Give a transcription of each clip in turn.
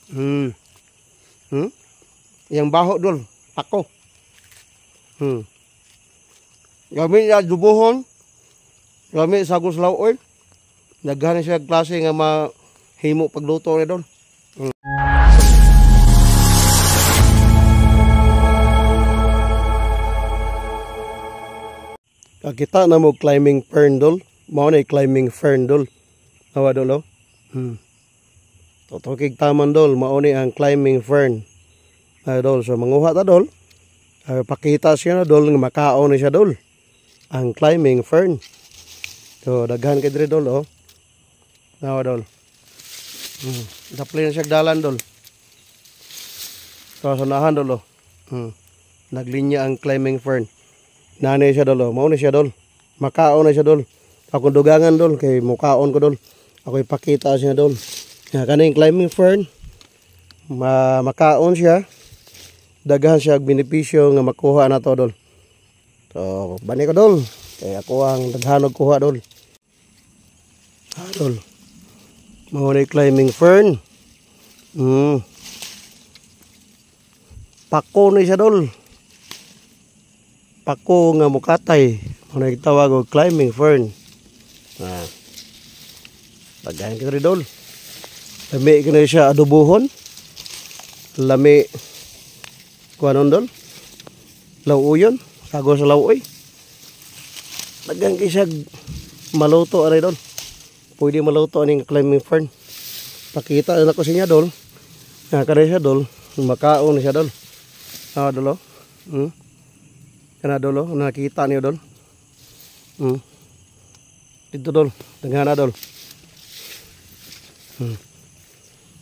Hmm. Hmm? Yang baho dol, pako. Gamit ya dubuhon. Gamit sa guslaw oil. Daghan siya klase nga mahimo pagluto ni dol. Kita na mo climbing fern dol. Mao na climbing fern dol. Awa dol oh. Totokig taman dol, mao ni ang climbing fern. Ay dol, so manguha ta dol. Pakita siya na dol nga makaon ni siya dol. Ang climbing fern. So daghan kay diri dol oh. Awa dol. Dapli na siya dalan dol. So sunahan dol oh. Naglinya ang climbing fern. Nanay siya dol oh. Mao ni siya dol. Makaon na siya dol. Ako dugangan dol kay mukaon ko dol. Ako ipakita siya dol. Kaning climbing fern, makaon siya, daghan siya benepisyo nga makuha na to dol. So, bani ko dol, kaya ako ang daghanog kuha dol. Dol, mahunay climbing fern. Pako na siya dol. Pako nga mukatay, mahunay tawag og climbing fern. Daghan kita rin dol. Lami ka na siya adobohon. Lami kuanon dol. Lauyon. Sago sa lauoy. Daghan kayo siya maluto aray dol. Pwede maluto aning climbing fern. Pakita na ko sa niya dol. Kada siya dol. Makaon na siya dol. Dol o. Kana dol o. Nakita niyo dol. Dito dol. Daghan na dol.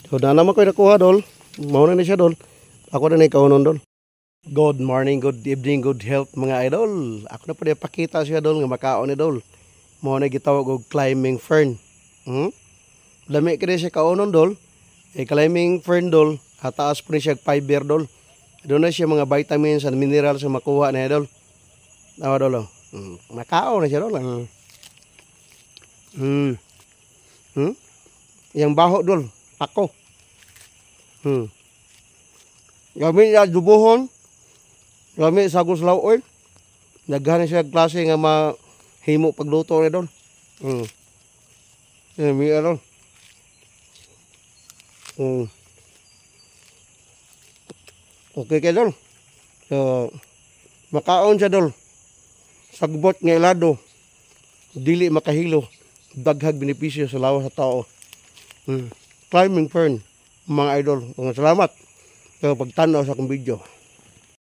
So na naman ko nakuha dol. Mauna na siya dol. Ako na kaunon dol. Good morning, good evening, good health mga idol. Ako na pa pakita siya dol nga makaon ni dol. Mauna gitawag og climbing fern. Lami ka siya kaunon dol. Climbing fern dol. Hataas po niya fiber dol. Doon na siya mga vitamins and minerals sa makuha na dol. Awa dol. Makaon na siya dol. Yang baho dol, pako. Gamit ya dubuhon. Gamit sa guslaw oil. Daghan siya klase nga mahimo pagluto ni dol. Mi dol. Okay kay dol. So makaon siya dol. Sagbot nga ilado. Dili makahilo. Daghag benepisyo sa lawas sa tao. Climbing fern, mga idol. Salamat sa pagtanaw sa akong video.